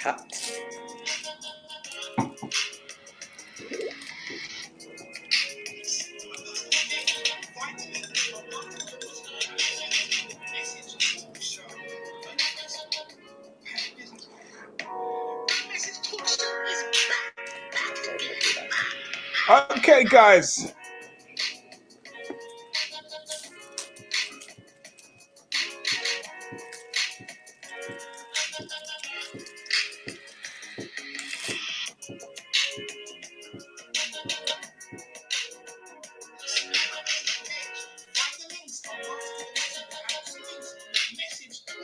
cut. Okay, guys.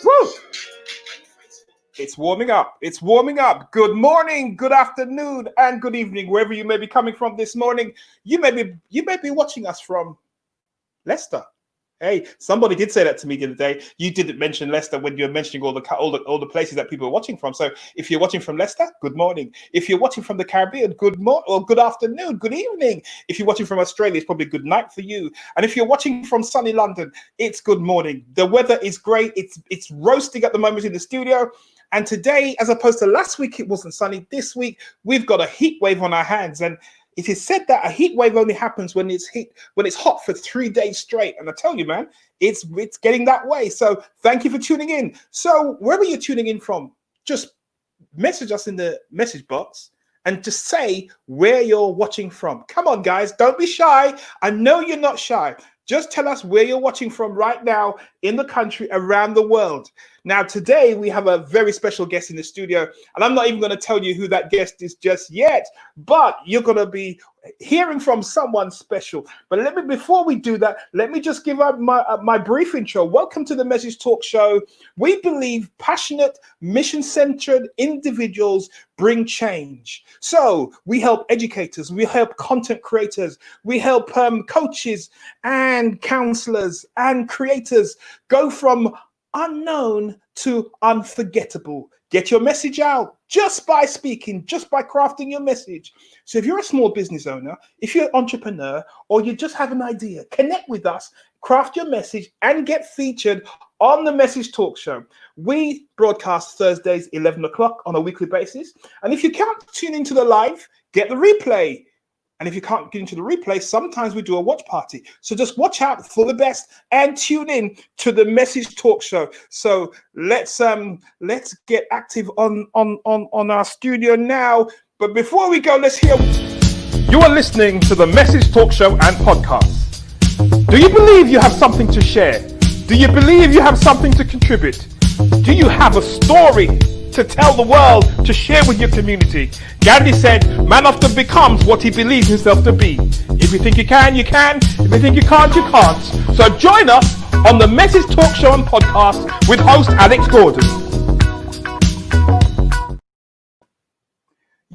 Woo! It's warming up. It's warming up. Good morning, good afternoon, and good evening, wherever you may be coming from this morning. You may be watching us from Leicester. Hey, somebody did say that to me the other day. You didn't mention Leicester when you were mentioning all the places that people are watching from. So if you're watching from Leicester, good morning. If you're watching from the Caribbean, good morning or good afternoon, good evening. If you're watching from Australia, it's probably good night for you. And if you're watching from sunny London, it's good morning. The weather is great. It's roasting at the moment in the studio. And today, as opposed to last week, it wasn't sunny. This week, we've got a heat wave on our hands. And it is said that a heat wave only happens when it's hot for 3 days straight. And I tell you, man, it's getting that way. So thank you for tuning in. So wherever you're tuning in from, just message us in the message box and just say where you're watching from. Come on, guys, don't be shy. I know you're not shy. Just tell us where you're watching from right now in the country, around the world. Now, today we have a very special guest in the studio, and I'm not even going to tell you who that guest is just yet, but you're going to be hearing from someone special. But before we do that, let me just give up my brief intro. Welcome to the Message Talk Show. We believe passionate, mission-centered individuals bring change. So we help educators, we help content creators, we help coaches and counselors and creators go from unknown to unforgettable. Get your message out just by speaking, just by crafting your message. So if you're a small business owner, if you're an entrepreneur, or you just have an idea, connect with us, craft your message, and get featured on the Message Talk Show. We broadcast Thursdays, 11 o'clock on a weekly basis. And if you can't tune into the live, get the replay. And if you can't get into the replay, sometimes we do a watch party. So just watch out for the best and tune in to the Message Talk Show. So let's get active on our studio now. But before we go, let's hear. You are listening to the Message Talk Show and podcast. Do you believe you have something to share? Do you believe you have something to contribute? Do you have a story to tell the world, to share with your community? Gandhi said, man often becomes what he believes himself to be. If you think you can, you can. If you think you can't, you can't. So join us on the Message Talk Show and podcast with host Alex Gordon.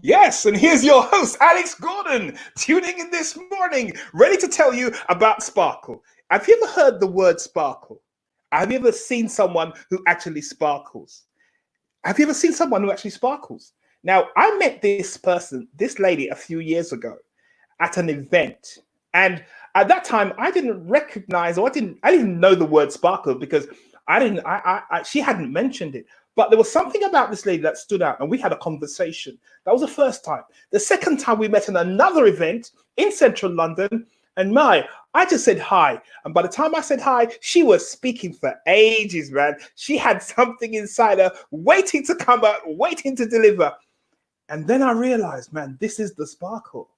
Yes, and here's your host, Alex Gordon, tuning in this morning, ready to tell you about sparkle. Have you ever heard the word sparkle? Have you ever seen someone who actually sparkles? Have you ever seen someone who actually sparkles? Now, I met this lady a few years ago at an event. And at that time, I didn't recognize, or I didn't know the word sparkle because she hadn't mentioned it. But there was something about this lady that stood out, and we had a conversation. That was the first time. The second time we met in another event in central London, and I just said hi. And by the time I said hi, she was speaking for ages, man. She had something inside her waiting to come out, waiting to deliver. And then I realized, man, this is the sparkle.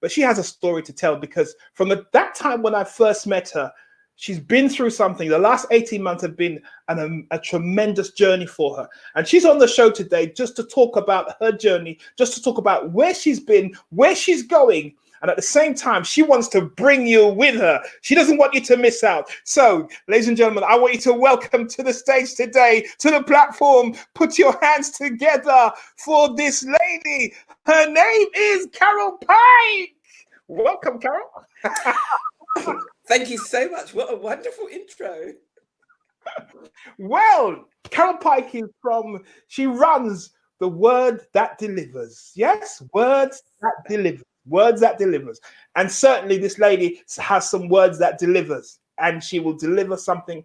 But she has a story to tell because from that time when I first met her, she's been through something. The last 18 months have been a tremendous journey for her. And she's on the show today just to talk about her journey, just to talk about where she's been, where she's going. And at the same time, she wants to bring you with her. She doesn't want you to miss out. So, ladies and gentlemen, I want you to welcome to the stage today, to the platform. Put your hands together for this lady. Her name is Carole Pyke. Welcome, Carole. Thank you so much. What a wonderful intro. Well, Carole Pyke she runs the Word That Delivers. Yes, Words That Delivers. Words that delivers. And certainly this lady has some words that delivers, and she will deliver something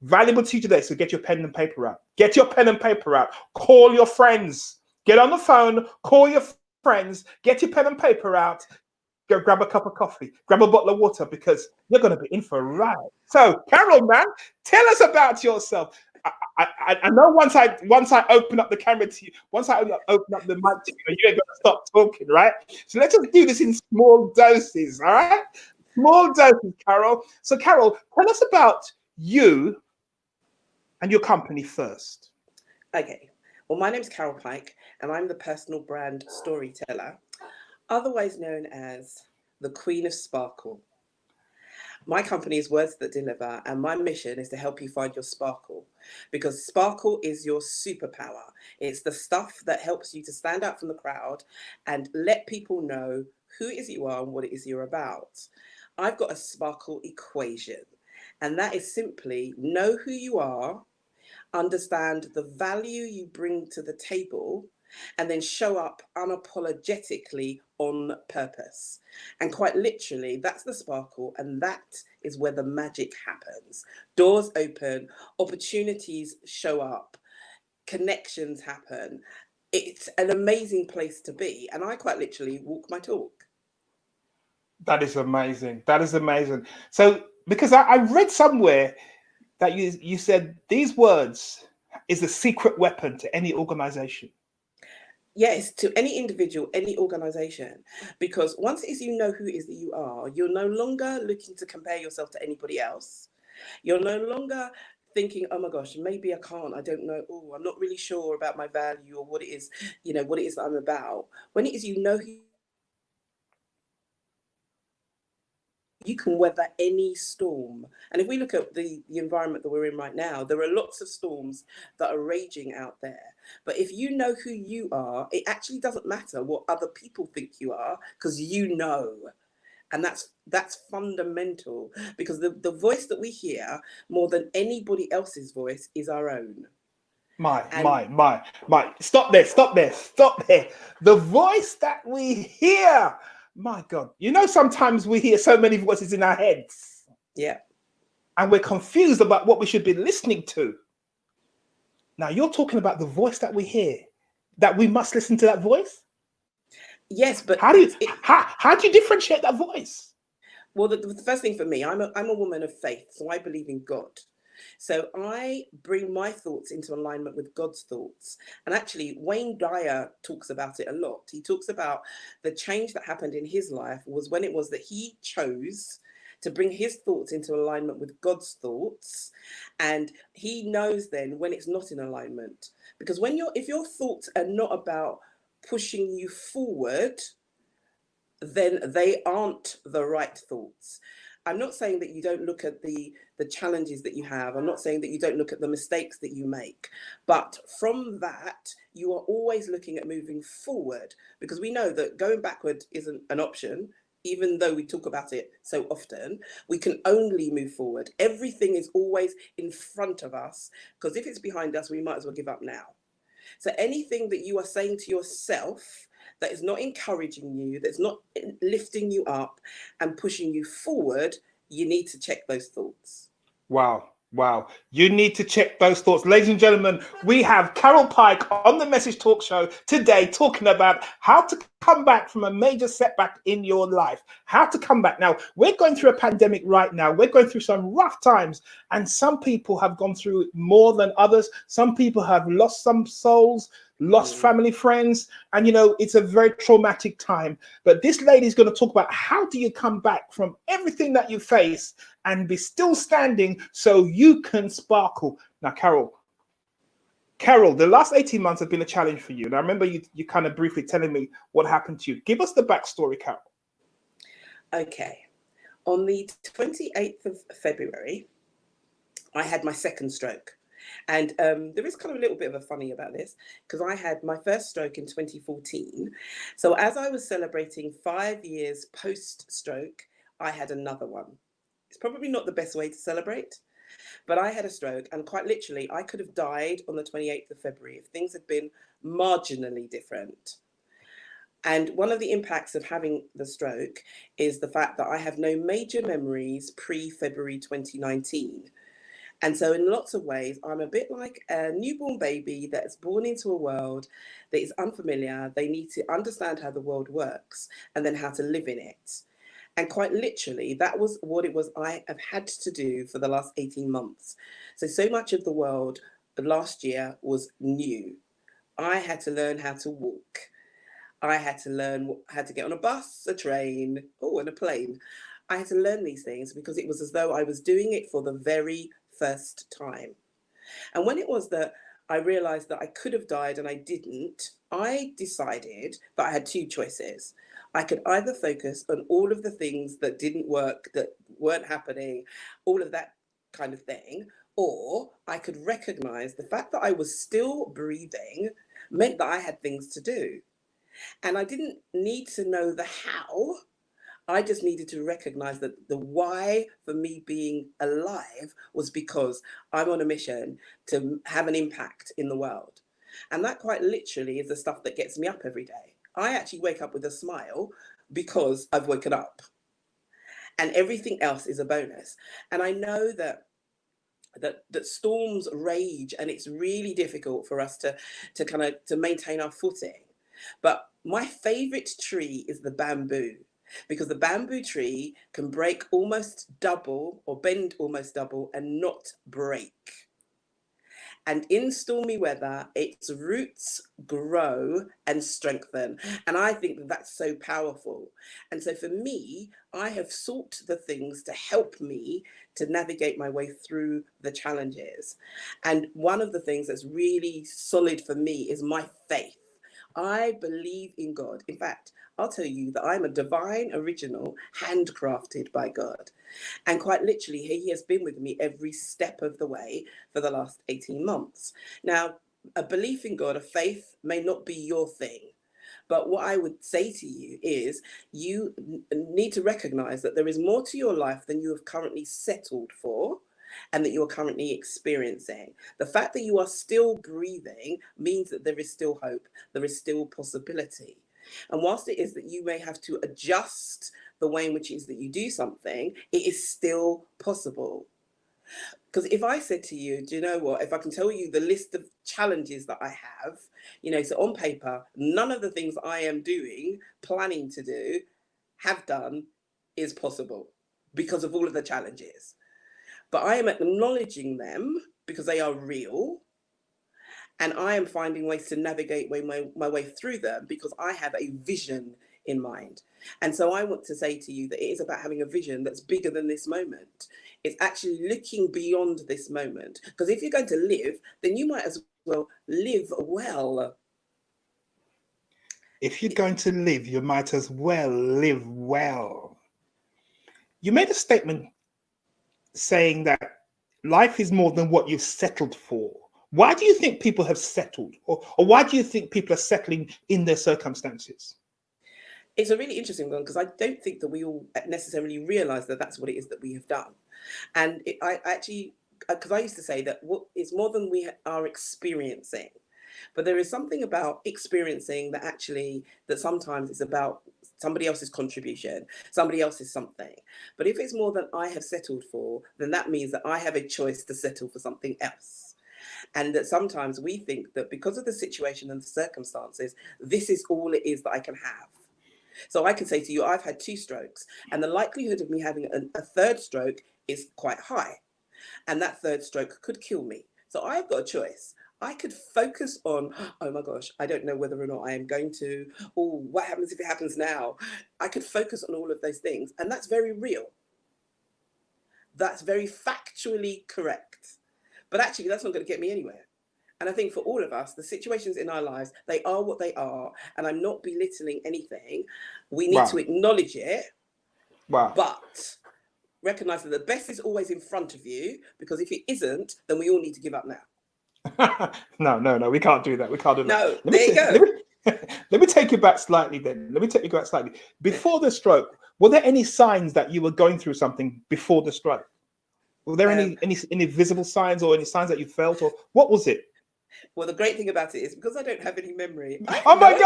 valuable to you today. So get your pen and paper out. Get your pen and paper out. Call your friends. Get on the phone, call your friends, get your pen and paper out, go grab a cup of coffee, grab a bottle of water, because you're going to be in for a ride. So, Carole, man, tell us about yourself. I know once I open up the camera to you, once I open up the mic to you, you ain't gonna stop talking, right? So let's just do this in small doses, all right? Small doses, Carole. So, Carole, tell us about you and your company first. Okay. Well, my name's Carole Pyke, and I'm the personal brand storyteller, otherwise known as the Queen of Sparkle. My company is Words That Deliver, and my mission is to help you find your sparkle, because sparkle is your superpower. It's the stuff that helps you to stand out from the crowd and let people know who it is you are and what it is you're about. I've got a sparkle equation, and that is simply know who you are, understand the value you bring to the table, and then show up unapologetically on purpose. And quite literally, that's the sparkle, and that is where the magic happens. Doors open, opportunities show up, connections happen. It's an amazing place to be, and I quite literally walk my talk. That is amazing. That is amazing. So, because I read somewhere that you said these words is a secret weapon to any organization. Yes, to any individual, any organization, because once it is you know who it is that you are, you're no longer looking to compare yourself to anybody else. You're no longer thinking, oh my gosh, maybe I can't, I don't know, oh, I'm not really sure about my value or what it is, what it is that I'm about. When it is you know who you can weather any storm. And if we look at the environment that we're in right now, there are lots of storms that are raging out there. But if you know who you are, it actually doesn't matter what other people think you are, because you know. And that's fundamental, because the voice that we hear more than anybody else's voice is our own. And My. Stop there, stop there, stop there. The voice that we hear. My God. You know, sometimes we hear so many voices in our heads yeah. and we're confused about what we should be listening to. Now, you're talking about the voice that we hear, that we must listen to that voice. Yes, but How do you how do you differentiate that voice? well, the first thing for me, I'm a woman of faith, so I believe in God. So I bring my thoughts into alignment with God's thoughts. And actually, Wayne Dyer talks about it a lot. He talks about the change that happened in his life was when it was that he chose to bring his thoughts into alignment with God's thoughts. And he knows then when it's not in alignment. Because if your thoughts are not about pushing you forward, then they aren't the right thoughts. I'm not saying that you don't look at the challenges that you have. I'm not saying that you don't look at the mistakes that you make. But from that, you are always looking at moving forward, because we know that going backward isn't an option. Even though we talk about it so often, we can only move forward. Everything is always in front of us, because if it's behind us, we might as well give up now. So anything that you are saying to yourself that is not encouraging you, that's not lifting you up and pushing you forward, you need to check those thoughts. Wow. Wow. You need to check those thoughts. Ladies and gentlemen, we have Carole Pyke on the Message Talk Show today talking about how to come back from a major setback in your life. How to come back. Now, we're going through a pandemic right now. We're going through some rough times, and some people have gone through it more than others. Some people have lost some souls, lost family, friends, and it's a very traumatic time. But this lady is going to talk about how do you come back from everything that you face and be still standing so you can sparkle. Now, Carole, the last 18 months have been a challenge for you. And I remember you kind of briefly telling me what happened to you. Give us the backstory, Carole. Okay. On the 28th of February, I had my second stroke. And there is kind of a little bit of a funny about this, because I had my first stroke in 2014. So as I was celebrating 5 years post-stroke, I had another one. It's probably not the best way to celebrate, but I had a stroke, and quite literally, I could have died on the 28th of February if things had been marginally different. And one of the impacts of having the stroke is the fact that I have no major memories pre-February 2019. And so in lots of ways, I'm a bit like a newborn baby that's born into a world that is unfamiliar. They need to understand how the world works and then how to live in it. And quite literally, that was what it was I have had to do for the last 18 months. So much of the world last year was new. I had to learn how to walk. I had to learn how to get on a bus, a train, and a plane. I had to learn these things because it was as though I was doing it for the very first time. And when it was that I realized that I could have died and I didn't, I decided that I had two choices. I could either focus on all of the things that didn't work, that weren't happening, all of that kind of thing, or I could recognize the fact that I was still breathing meant that I had things to do. And I didn't need to know the how. I just needed to recognize that the why for me being alive was because I'm on a mission to have an impact in the world. And that quite literally is the stuff that gets me up every day. I actually wake up with a smile because I've woken up. And everything else is a bonus. And I know that storms rage and it's really difficult for us to kind of to maintain our footing. But my favorite tree is the bamboo, because the bamboo tree can break almost double or bend almost double and not break. And in stormy weather, its roots grow and strengthen. And I think that that's so powerful. And so for me, I have sought the things to help me to navigate my way through the challenges. And one of the things that's really solid for me is my faith. I believe in God. In fact, I'll tell you that I'm a divine original handcrafted by God. And quite literally, he has been with me every step of the way for the last 18 months. Now, a belief in God, a faith may not be your thing. But what I would say to you is you need to recognize that there is more to your life than you have currently settled for and that you are currently experiencing. The fact that you are still breathing means that there is still hope, there is still possibility. And whilst it is that you may have to adjust the way in which it is that you do something, it is still possible. Because if I said to you, do you know what, if I can tell you the list of challenges that I have, so on paper, none of the things I am doing, planning to do, have done, is possible because of all of the challenges. But I am acknowledging them because they are real. And I am finding ways to navigate my way through them because I have a vision in mind. And so I want to say to you that it is about having a vision that's bigger than this moment. It's actually looking beyond this moment. Because if you're going to live, then you might as well live well. If you're going to live, you might as well live well. You made a statement saying that life is more than what you've settled for. Why do you think people have settled? Or why do you think people are settling in their circumstances? It's a really interesting one because I don't think that we all necessarily realize that that's what it is that we have done. And I actually, because I used to say that it's more than we are experiencing. But there is something about experiencing that sometimes it's about somebody else's contribution, somebody else's something. But if it's more than I have settled for, then that means that I have a choice to settle for something else. And that sometimes we think that because of the situation and the circumstances, this is all it is that I can have. So I can say to you, I've had 2 strokes, and the likelihood of me having a third stroke is quite high. And that third stroke could kill me. So I've got a choice. I could focus on, oh my gosh, I don't know whether or not I am going to, or what happens if it happens now? I could focus on all of those things. And that's very real. That's very factually correct. But actually, that's not going to get me anywhere. And I think for all of us, the situations in our lives, they are what they are. And I'm not belittling anything. We need to acknowledge it. But recognize that the best is always in front of you, because if it isn't, then we all need to give up now. No, we can't do that. We can't do that. No, there you go. Let me take you back slightly then. Before the stroke, were there any signs that you were going through something before the stroke? Were there any visible signs or any signs that you felt, or what was it? Well, the great thing about it is because I don't have any memory. Oh my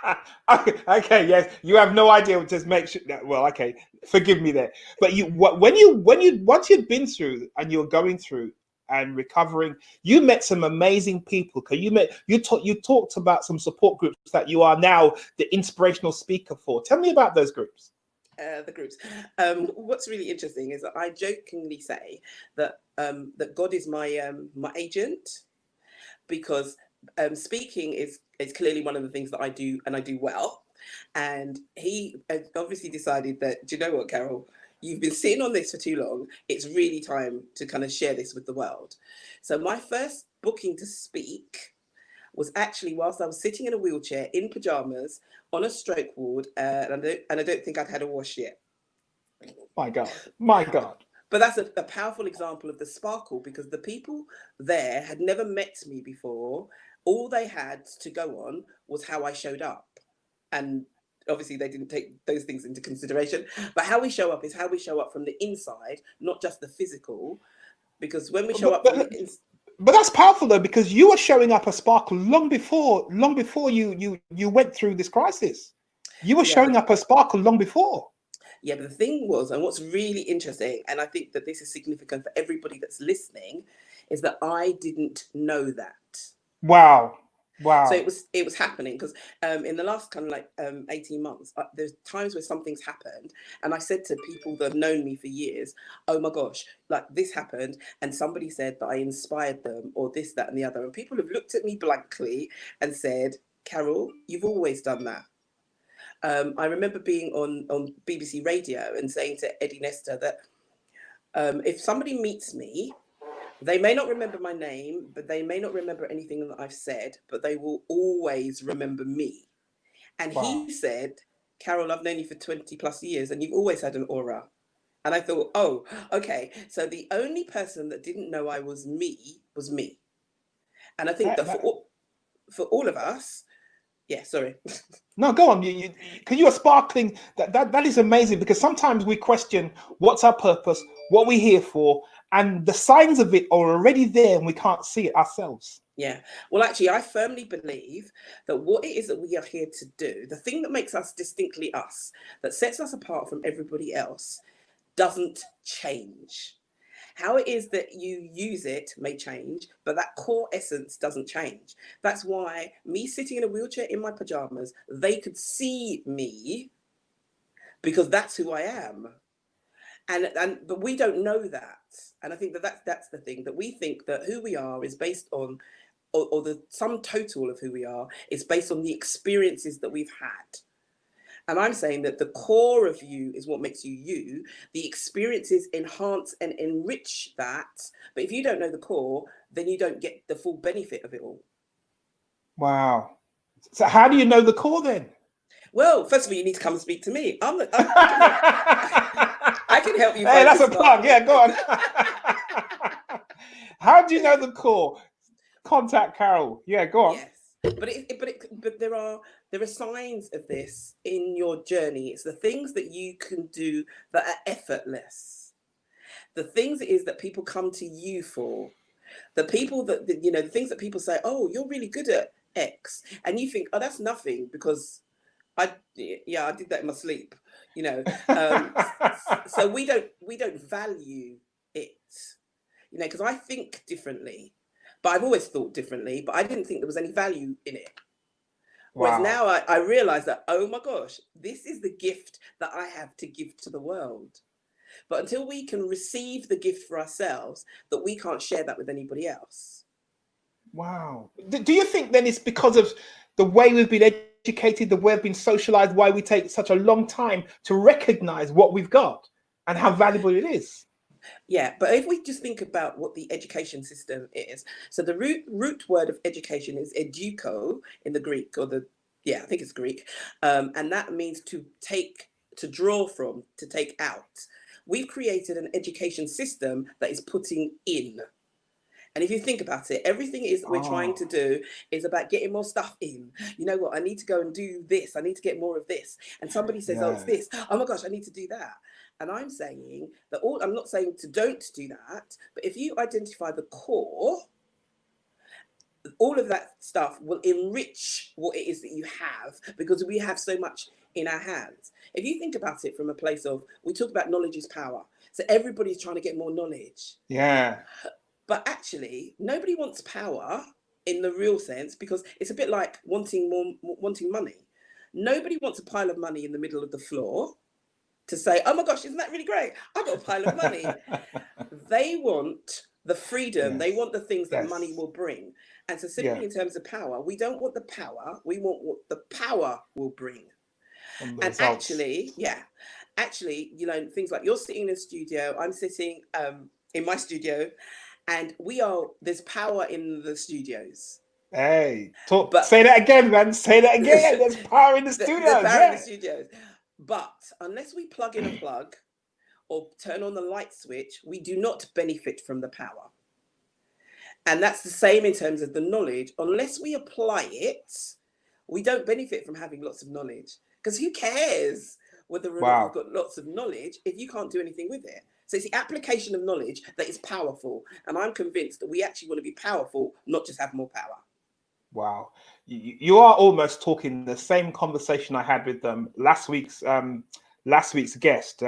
God! Okay, yes, you have no idea. Just make sure that. Well, okay, forgive me there. But once you'd been through and you're going through and recovering, you met some amazing people. Cause you talked about some support groups that you are now the inspirational speaker for. Tell me about those groups. The groups. What's really interesting is that I jokingly say that that God is my agent, because speaking is clearly one of the things that I do, and I do well. And he obviously decided that, do you know what, Carole? You've been sitting on this for too long. It's really time to kind of share this with the world. So my first booking to speak was actually whilst I was sitting in a wheelchair in pajamas on a stroke ward, and I don't think I'd had a wash yet. My God, my God. But that's a powerful example of the sparkle, because the people there had never met me before. All they had to go on was how I showed up. And obviously, they didn't take those things into consideration. But how we show up is how we show up from the inside, not just the physical. Because when we show But, up from but, the inside, but that's powerful though, because you were showing up a sparkle long before you went through this crisis. You were yeah, showing up a sparkle long before. yeah, but the thing was, and what's really interesting, and I think that this is significant for everybody that's listening, is that I didn't know that. Wow, So wow. it was happening, because in the last kind of 18 months, there's times where something's happened, and I said to people that have known me for years, oh my gosh, like this happened, and somebody said that I inspired them, or this, that, and the other, and people have looked at me blankly and said, Carole, you've always done that. I remember being on BBC Radio and saying to Eddie Nestor that if somebody meets me, they may not remember my name, but they may not remember anything that I've said, but they will always remember me. And Wow. he said, Carole, I've known you for 20 plus years and you've always had an aura. And I thought, oh, okay. So the only person that didn't know I was me was me. And I think That, that that, for all of us, yeah, sorry. no, go on. Because you are sparkling. That is amazing. Because sometimes we question what's our purpose, what we're here for, and the signs of it are already there, and we can't see it ourselves. Yeah. Well, actually, I firmly believe that what it is that we are here to do, the thing that makes us distinctly us, that sets us apart from everybody else, doesn't change. How it is that you use it may change, but that core essence doesn't change. That's why me sitting in a wheelchair in my pajamas, they could see me, because that's who I am. And but we don't know that. And I think that that's the thing, that we think that who we are is based on, or the sum total of who we are is based on the experiences that we've had. And I'm saying that the core of you is what makes you you. The experiences enhance and enrich that. But if you don't know the core, then you don't get the full benefit of it all. Wow. So how do you know the core then? Well, first of all, you need to come and speak to me. Hey, I can help you find that's the a plug. sparkle. Yeah, go on. How do you know the core? Contact Carole. Yeah, go on. Yes, but there are signs of this in your journey. It's the things that you can do that are effortless. The things it is that people come to you for. The people that you know, the things that people say, oh, you're really good at X, and you think, oh, that's nothing, because I did that in my sleep. You know, so we don't value it. You know, because I think differently, but I've always thought differently, but I didn't think there was any value in it. Whereas Wow. now I realize that, oh my gosh, this is the gift that I have to give to the world. But until we can receive the gift for ourselves, that we can't share that with anybody else. Wow. Do you think then it's because of the way we've been educated, the way we've been socialized, why we take such a long time to recognize what we've got and how valuable it is? Yeah, but if we just think about what the education system is, so the root word of education is educo in the Greek, or I think it's Greek, and that means to take, to draw from, to take out. We've created an education system that is putting in. And if you think about it, everything is that we're trying Oh, to do is about getting more stuff in. You know what? I need to go and do this. I need to get more of this. And somebody says, oh, it's yeah. this. Oh my gosh, I need to do that. And I'm saying that I'm not saying to don't do that, but if you identify the core, all of that stuff will enrich what it is that you have, because we have so much in our hands. If you think about it from a place of, we talk about knowledge is power. So everybody's trying to get more knowledge. Yeah. But actually, nobody wants power in the real sense, because it's a bit like wanting money. Nobody wants a pile of money in the middle of the floor to say, oh my gosh, isn't that really great? I've got a pile of money. They want the freedom. Yes. They want the things that Yes. money will bring. And so Yeah. simply in terms of power, we don't want the power. We want what the power will bring. And the And results. actually, you know, things like you're sitting in a studio, I'm sitting in my studio, and there's power in the studios. Hey, But say that again, man. Say that again. There's power in the studios. the power in the Yeah. studios. But unless we plug in a plug or turn on the light switch, we do not benefit from the power. And that's the same in terms of the knowledge. Unless we apply it, we don't benefit from having lots of knowledge. Because who cares whether or not you've Wow. got lots of knowledge if you can't do anything with it? So it's the application of knowledge that is powerful. And I'm convinced that we actually want to be powerful, not just have more power. Wow. You are almost talking the same conversation I had with last week's guest,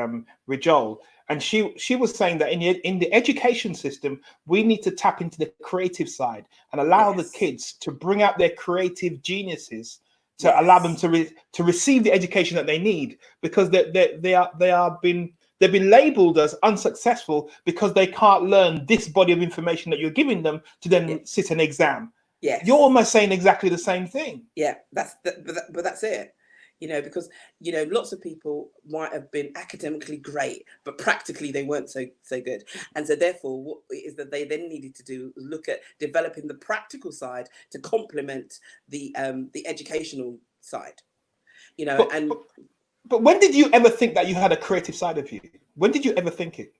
with Joel. And she was saying that in the education system, we need to tap into the creative side and allow the kids to bring out their creative geniuses, to allow them to receive the education that they need, because they've been labeled as unsuccessful because they can't learn this body of information that you're giving them to then sit an exam. Yes. You're almost saying exactly the same thing. Yeah, but that's it. You know, because, you know, lots of people might have been academically great, but practically they weren't so good. And so therefore, what it is that they then needed to do was look at developing the practical side to complement the educational side. You know, but when did you ever think that you had a creative side of you? When did you ever think it?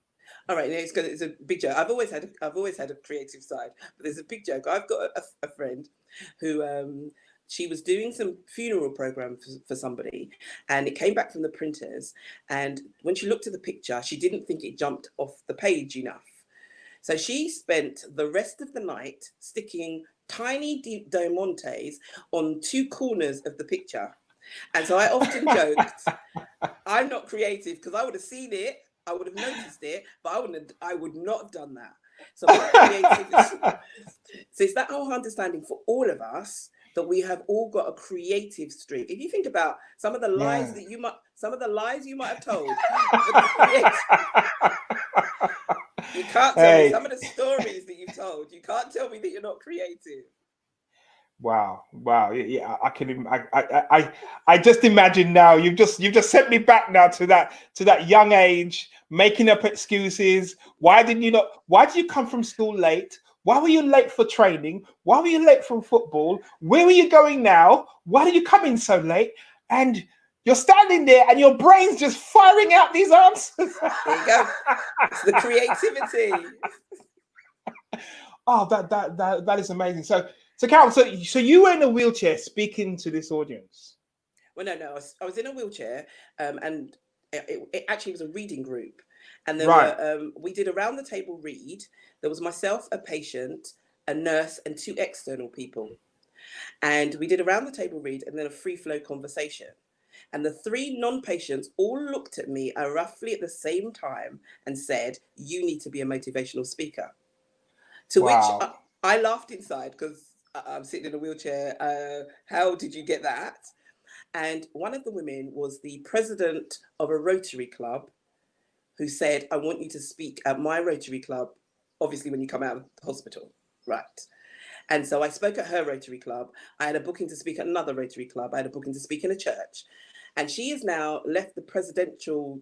All right, it's a big joke. I've always had a creative side, but there's a big joke. I've got a friend who she was doing some funeral program for somebody, and it came back from the printers. And when she looked at the picture, she didn't think it jumped off the page enough. So she spent the rest of the night sticking tiny diamantes on two corners of the picture. And so I often joked, I'm not creative because I would have seen it, I would have noticed it, but I would not have done that. So so it's that whole understanding for all of us that we have all got a creative streak. If you think about some of the lies that you might have told, you can't tell me some of the stories that you've told. You can't tell me that you're not creative. Wow. Yeah, I just imagine now. You've just sent me back now to that young age, making up excuses. Why did you come from school late? Why were you late for training? Why were you late from football? Where are you going now? Why did you come in so late? And you're standing there and your brain's just firing out these answers. There you go. It's the creativity. Oh, that is amazing. So Carole, so you were in a wheelchair speaking to this audience. Well, no, I was in a wheelchair, and it actually was a reading group, and there we did a round the table read. There was myself, a patient, a nurse, and two external people, and we did a round the table read and then a free flow conversation. And the three non-patients all looked at me roughly at the same time and said, "You need to be a motivational speaker." To which I laughed inside because I'm sitting in a wheelchair. How did you get that? And one of the women was the president of a Rotary Club who said, "I want you to speak at my Rotary Club, obviously when you come out of the hospital." Right. And so I spoke at her Rotary Club. I had a booking to speak at another Rotary Club. I had a booking to speak in a church. And she has now left the presidential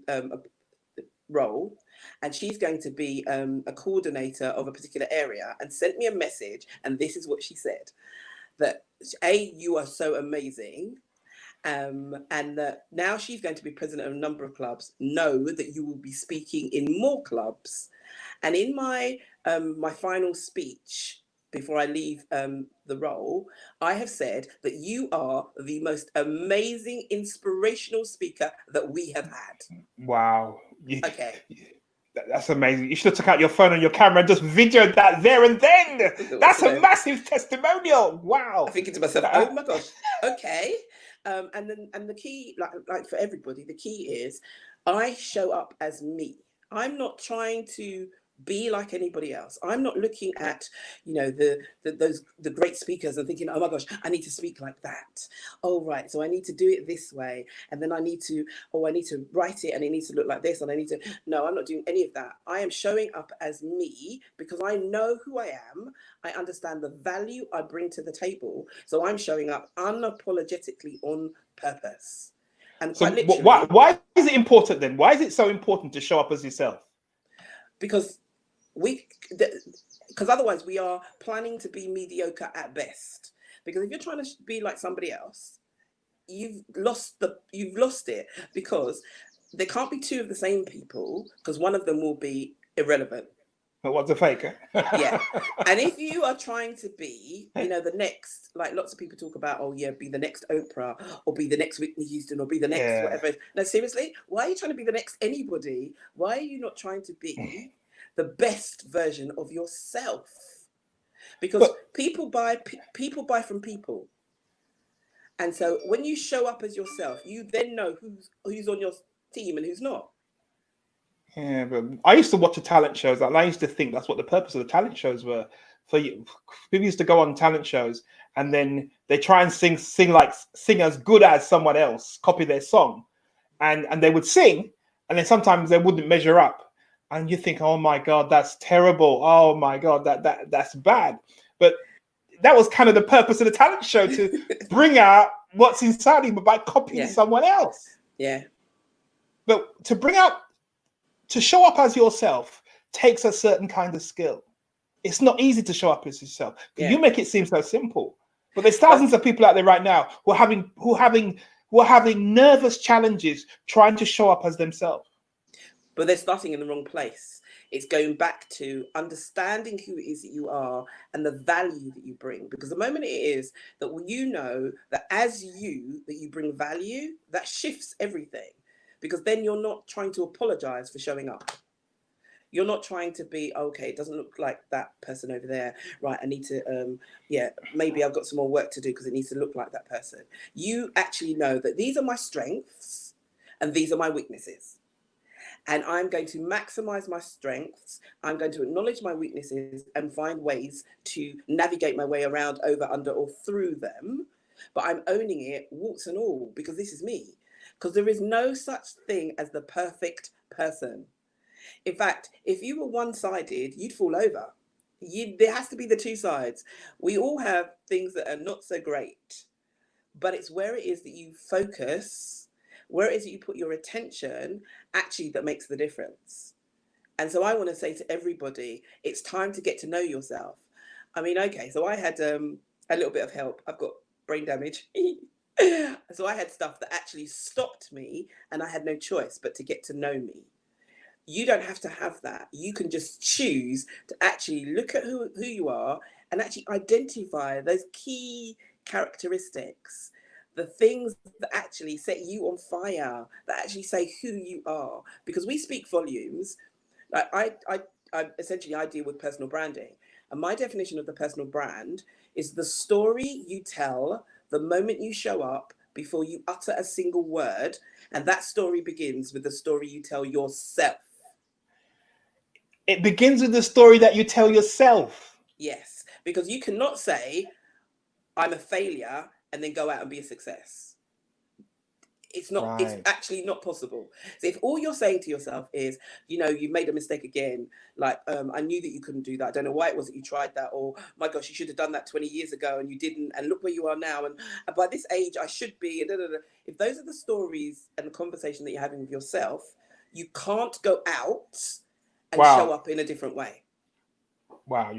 role, and she's going to be a coordinator of a particular area, and sent me a message. And this is what she said: that you are so amazing, and that now she's going to be president of a number of clubs. Know that you will be speaking in more clubs. And in my my final speech before I leave the role, I have said that you are the most amazing, inspirational speaker that we have had. Wow. Okay. That's amazing. You should have took out your phone and your camera and just videoed that there and then. That's a massive testimonial. Wow. I'm thinking to myself, oh my gosh, okay. And the key, like for everybody, the key is I show up as me. I'm not trying to be like anybody else. I'm not looking at, the great speakers and thinking, oh my gosh, I need to speak like that. Oh, right. So I need to do it this way. And then I need to write it and it needs to look like this. And no, I'm not doing any of that. I am showing up as me because I know who I am. I understand the value I bring to the table. So I'm showing up unapologetically on purpose. And so why is it important then? Why is it so important to show up as yourself? Because otherwise we are planning to be mediocre at best. Because if you're trying to be like somebody else, you've lost it, because there can't be two of the same people, because one of them will be irrelevant. But what's a fake? Yeah. And if you are trying to be, the next, like lots of people talk about, oh yeah, be the next Oprah or be the next Whitney Houston or be the next whatever. No, seriously, why are you trying to be the next anybody? Why are you not trying to be the best version of yourself? Because people buy from people. And so when you show up as yourself, you then know who's on your team and who's not. Yeah, but I used to watch the talent shows, and I used to think that's what the purpose of the talent shows were. For you, people used to go on talent shows, and then they try and sing as good as someone else, copy their song, and they would sing, and then sometimes they wouldn't measure up, and you think, oh my God, that's terrible. Oh my God, that's bad. But that was kind of the purpose of the talent show, to bring out what's inside you, but by copying someone else. Yeah. But to show up as yourself takes a certain kind of skill. It's not easy to show up as yourself. Yeah. You make it seem so simple, but there's thousands of people out there right now who are having nervous challenges trying to show up as themselves. But they're starting in the wrong place. It's going back to understanding who it is that you are and the value that you bring. Because the moment it is that you know that as that you bring value, that shifts everything. Because then you're not trying to apologize for showing up. You're not trying to be, okay, it doesn't look like that person over there. Right, I need to, maybe I've got some more work to do because it needs to look like that person. You actually know that these are my strengths and these are my weaknesses. And I'm going to maximize my strengths. I'm going to acknowledge my weaknesses and find ways to navigate my way around, over, under, or through them. But I'm owning it, warts and all, because this is me. Because there is no such thing as the perfect person. In fact, if you were one-sided, you'd fall over. There has to be the two sides. We all have things that are not so great, but it's where it is that you focus, where it is that you put your attention, actually, that makes the difference. And so I want to say to everybody, it's time to get to know yourself. I mean, okay, so I had a little bit of help. I've got brain damage. So I had stuff that actually stopped me, and I had no choice but to get to know me. You don't have to have that. You can just choose to actually look at who you are and actually identify those key characteristics, the things that actually set you on fire, that actually say who you are. Because we speak volumes. Like I deal with personal branding. And my definition of the personal brand is the story you tell the moment you show up, before you utter a single word. And that story begins with the story you tell yourself. It begins with the story that you tell yourself. Yes, because you cannot say, I'm a failure, and then go out and be a success. It's not, right. It's actually not possible. So if all you're saying to yourself is, you made a mistake again, like, I knew that you couldn't do that. I don't know why it was that you tried that. Or, my gosh, you should have done that 20 years ago and you didn't. And look where you are now. And by this age, I should be. If those are the stories and the conversation that you're having with yourself, you can't go out and show up in a different way. Wow,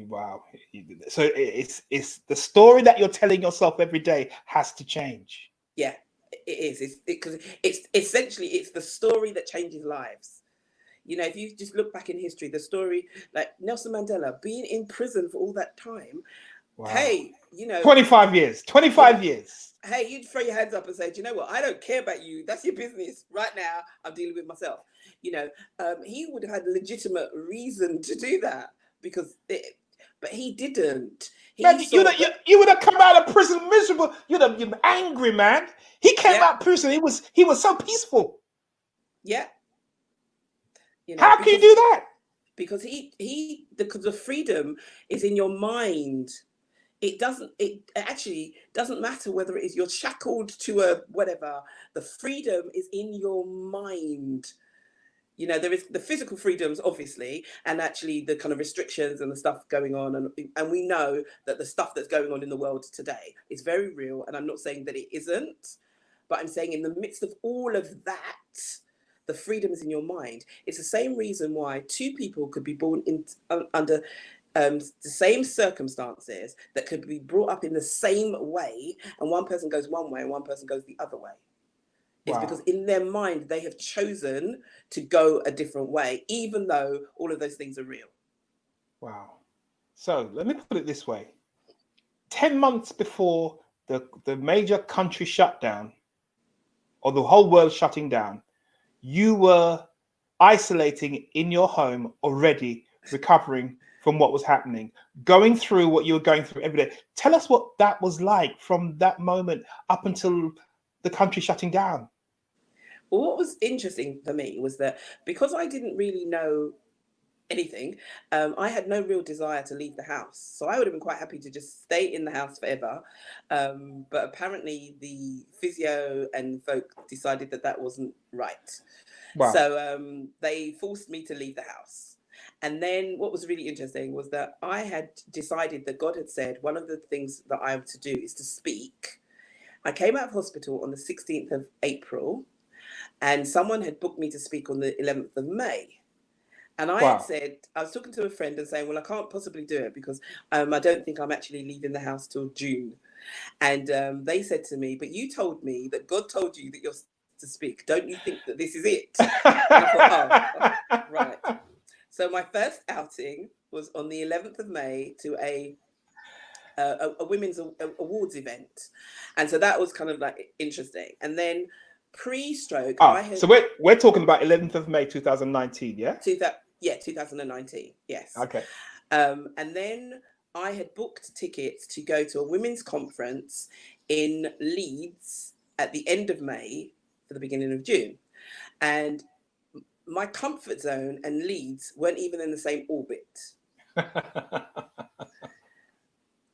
wow. So it's the story that you're telling yourself every day has to change. Yeah. It is. Because it's essentially, it's the story that changes lives. If you just look back in history, the story, like Nelson Mandela being in prison for all that time. Wow. Hey, 25 years. Hey, you'd throw your hands up and say, do you know what? I don't care about you. That's your business. Right now, I'm dealing with myself. He would have had legitimate reason to do that but he didn't. Man, He saw that. you would have come out of prison miserable. You'd have been angry, man. He came Yeah, out of prison. He was so peaceful. yeah. How can you do that? Because the freedom is in your mind. It actually doesn't matter whether it is you're shackled to a whatever. The freedom is in your mind. There is the physical freedoms, obviously, and actually the kind of restrictions and the stuff going on. And we know that the stuff that's going on in the world today is very real. And I'm not saying that it isn't, but I'm saying in the midst of all of that, the freedom is in your mind. It's the same reason why two people could be born under the same circumstances, that could be brought up in the same way, and one person goes one way and one person goes the other way. It's because in their mind, they have chosen to go a different way, even though all of those things are real. Wow. So let me put it this way. 10 months before the major country shutdown, or the whole world shutting down, you were isolating in your home already, recovering from what was happening, going through what you were going through every day. Tell us what that was like from that moment up until the country shutting down. Well, what was interesting for me was that because I didn't really know anything, I had no real desire to leave the house. So I would have been quite happy to just stay in the house forever. But apparently the physio and folk decided that wasn't right. Wow. So they forced me to leave the house. And then what was really interesting was that I had decided that God had said one of the things that I am to do is to speak. I came out of hospital on the 16th of April, and someone had booked me to speak on the 11th of May. And I had said, I was talking to a friend and saying, well, I can't possibly do it because I don't think I'm actually leaving the house till June. And they said to me, but you told me that God told you that you're to speak. Don't you think that this is it? And I thought, oh, right. So my first outing was on the 11th of May to a women's awards event. And so that was kind of like interesting. And then pre-stroke, so we're talking about 11th of May 2019, yeah? 2019, yes. Okay. And then I had booked tickets to go to a women's conference in Leeds at the end of May for the beginning of June. And my comfort zone and Leeds weren't even in the same orbit.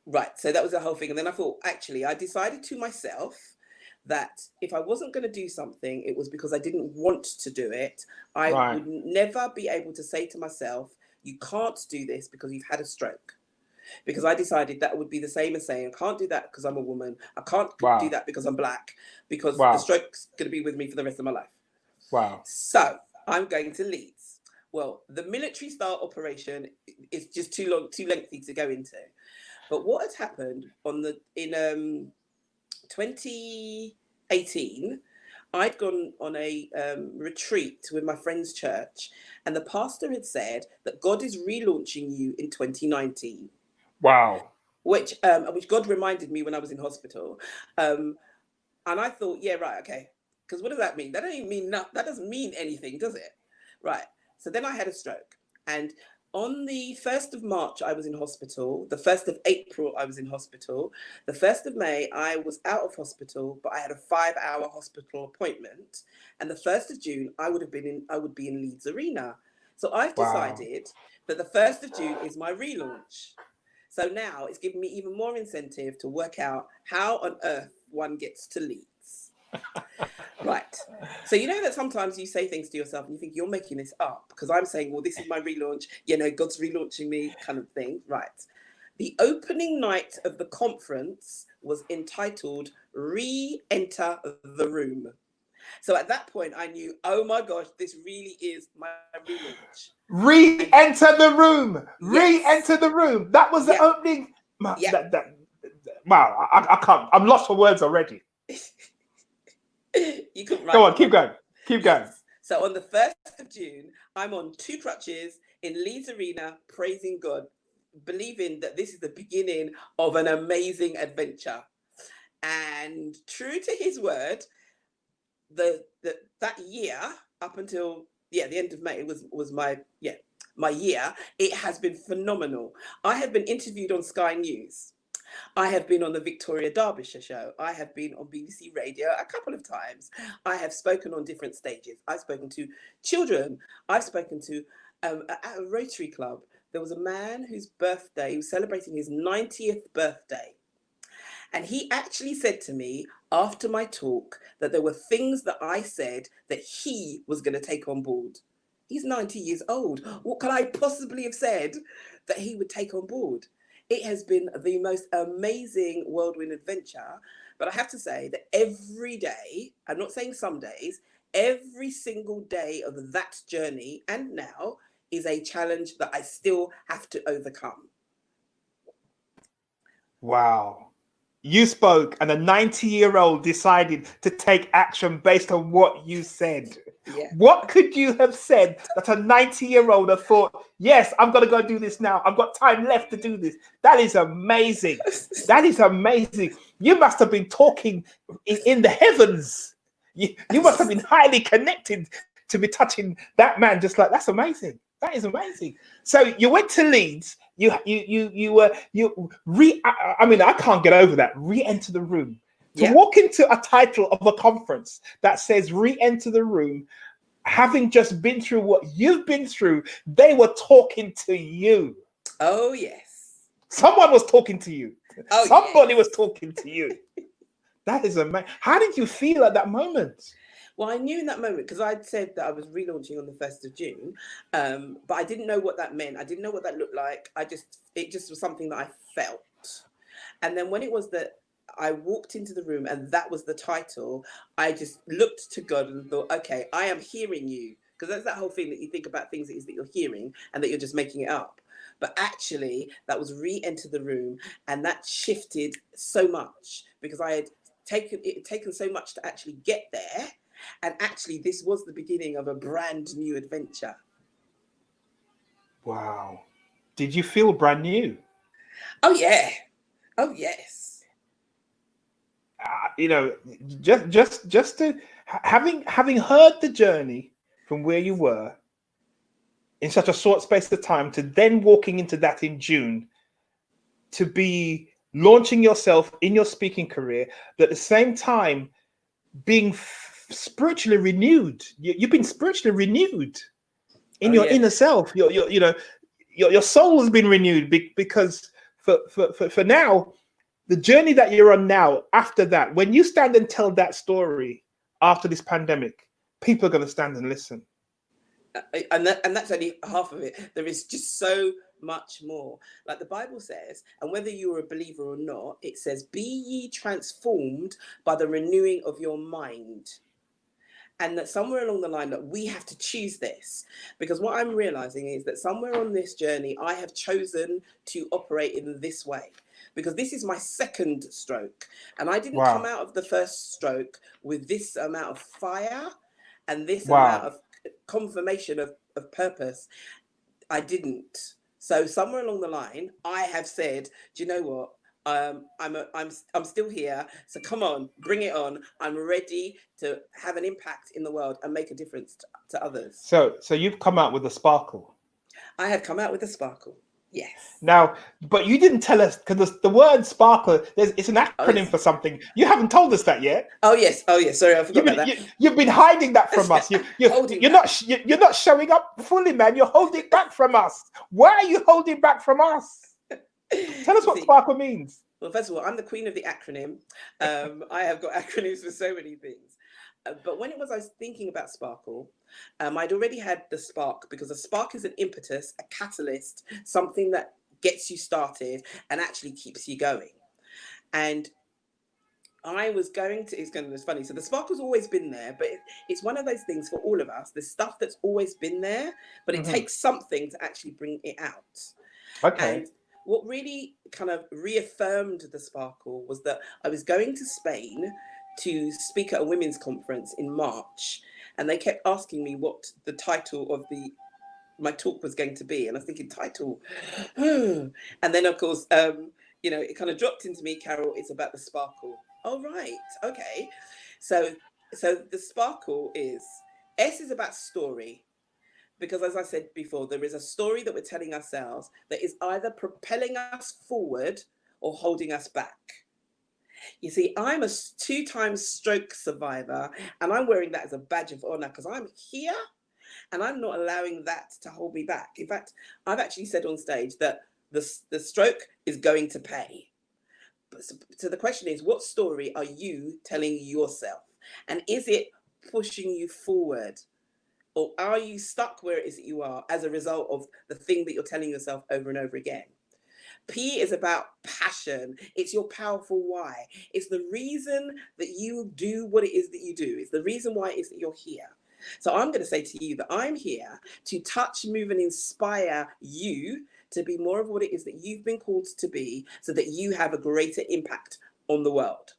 Right, so that was the whole thing. And then I thought, actually, I decided to myself that if I wasn't going to do something, it was because I didn't want to do it. I would never be able to say to myself, you can't do this because you've had a stroke. Because I decided that would be the same as saying, I can't do that because I'm a woman. I can't do that because I'm black, because the stroke's going to be with me for the rest of my life. Wow. So I'm going to Leeds. Well, the military style operation is just too lengthy to go into. But what had happened in 2018, I'd gone on a retreat with my friend's church, and the pastor had said that God is relaunching you in 2019. Wow. Which God reminded me when I was in hospital. And I thought, yeah, right, okay. Because what does that mean? That doesn't mean anything, does it? Right. So then I had a stroke. And on the 1st of March, I was in hospital. The 1st of April, I was in hospital. The 1st of May, I was out of hospital, but I had a 5-hour hospital appointment. And the 1st of June, I would be in Leeds Arena. So I've decided that the 1st of June is my relaunch. So now it's given me even more incentive to work out how on earth one gets to Leeds. Right. So you know that sometimes you say things to yourself and you think you're making this up, because I'm saying, well, this is my relaunch. God's relaunching me kind of thing. Right. The opening night of the conference was entitled Re-Enter the Room. So at that point, I knew, oh my gosh, this really is my relaunch. Re-enter the room. Yes. Re-enter the room. That was the opening. Wow, I can't. I'm lost for words already. You couldn't write. Go on, keep going. Keep going. So on the 1st of June, I'm on 2 crutches in Leeds Arena, praising God, believing that this is the beginning of an amazing adventure. And true to his word, that year up until the end of May was my year. It has been phenomenal. I have been interviewed on Sky News. I have been on the Victoria Derbyshire show. I have been on BBC Radio a couple of times. I have spoken on different stages. I've spoken to children. I've spoken to at a Rotary Club. There was a man whose birthday, he was celebrating his 90th birthday. And he actually said to me after my talk that there were things that I said that he was going to take on board. He's 90 years old. What could I possibly have said that he would take on board? It has been the most amazing whirlwind adventure. But I have to say that every day, I'm not saying some days, every single day of that journey and now is a challenge that I still have to overcome. Wow. You spoke, and a 90-year-old decided to take action based on what you said. Yeah. What could you have said that a 90-year-old have thought, yes, I'm going to go do this now. I've got time left to do this. That is amazing. That is amazing. You must have been talking in the heavens. You must have been highly connected to be touching that man just like, that's amazing. That is amazing. So you went to Leeds. I mean, I can't get over that. Re-enter the room. To walk into a title of a conference that says re-enter the room, having just been through what you've been through, they were talking to you. Oh, yes. Someone was talking to you. Oh, somebody was talking to you. That is amazing. How did you feel at that moment? Well, I knew in that moment because I'd said that I was relaunching on the 1st of June, but I didn't know what that meant. I didn't know what that looked like. It just was something that I felt. And then when it was that I walked into the room and that was the title, I just looked to God and thought, okay, I am hearing you. Because that's that whole thing that you think about things that you're hearing and that you're just making it up. But actually, that was re-enter the room, and that shifted so much because I had taken so much to actually get there. And actually, this was the beginning of a brand new adventure. Wow. Did you feel brand new? Oh, yeah. Oh, yes. Just to having heard the journey from where you were in such a short space of time to then walking into that in June, to be launching yourself in your speaking career, but at the same time being spiritually renewed. You've been spiritually renewed in your inner self. Your soul has been renewed because for now, the journey that you're on now, after that, when you stand and tell that story after this pandemic, people are going to stand and listen. And that's only half of it. There is just so much more. Like the Bible says, and whether you're a believer or not, it says, be ye transformed by the renewing of your mind. And that somewhere along the line that we have to choose this, because what I'm realizing is that somewhere on this journey, I have chosen to operate in this way, because this is my second stroke. And I didn't come out of the first stroke with this amount of fire and this amount of confirmation of purpose. I didn't. So somewhere along the line, I have said, do you know what? I'm still here. So come on, bring it on. I'm ready to have an impact in the world and make a difference to others. So you've come out with a sparkle. I have come out with a sparkle. Yes. Now, but you didn't tell us, because the word sparkle, it's an acronym for something. You haven't told us that yet. Oh yes. Sorry, I forgot about that. You've been hiding that from us. You're not showing up fully, man. You're holding back from us. Why are you holding back from us? Tell us what sparkle means. Well, first of all, I'm the queen of the acronym. I have got acronyms for so many things. But when I was thinking about sparkle, I'd already had the spark, because a spark is an impetus, a catalyst, something that gets you started and actually keeps you going. And I was it's funny. So the sparkle's always been there, but it's one of those things for all of us. There's stuff that's always been there, but it takes something to actually bring it out. Okay. And what really kind of reaffirmed the sparkle was that I was going to Spain to speak at a women's conference in March, and they kept asking me what the title of my talk was going to be, and I was thinking, title, and then of course, it kind of dropped into me, Carole, it's about the sparkle. Oh right, okay. So the sparkle is S is about story. Because as I said before, there is a story that we're telling ourselves that is either propelling us forward or holding us back. You see, I'm a 2-time stroke survivor, and I'm wearing that as a badge of honor because I'm here and I'm not allowing that to hold me back. In fact, I've actually said on stage that the stroke is going to pay. So the question is, what story are you telling yourself? And is it pushing you forward? Or are you stuck where it is that you are as a result of the thing that you're telling yourself over and over again? P is about passion. It's your powerful why. It's the reason that you do what it is that you do. It's the reason why it is that you're here. So I'm going to say to you that I'm here to touch, move, and inspire you to be more of what it is that you've been called to be, so that you have a greater impact on the world.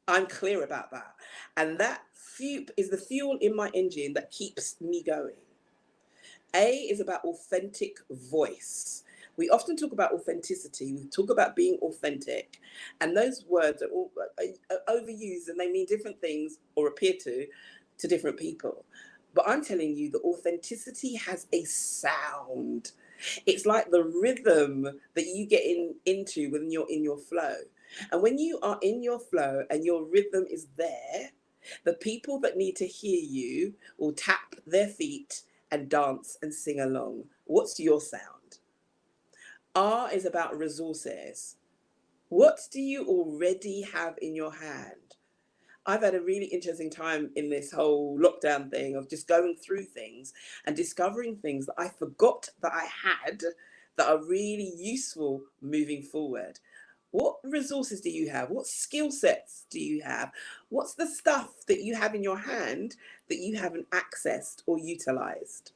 I'm clear about that. And that is the fuel in my engine that keeps me going. A is about authentic voice. We often talk about authenticity. We talk about being authentic. And those words are all overused, and they mean different things, or appear to different people. But I'm telling you that authenticity has a sound. It's like the rhythm that you get into when you're in your flow. And when you are in your flow and your rhythm is there, the people that need to hear you will tap their feet and dance and sing along. What's your sound? R is about resources. What do you already have in your hand? I've had a really interesting time in this whole lockdown thing of just going through things and discovering things that I forgot that I had that are really useful moving forward. What resources do you have? What skill sets do you have? What's the stuff that you have in your hand that you haven't accessed or utilized?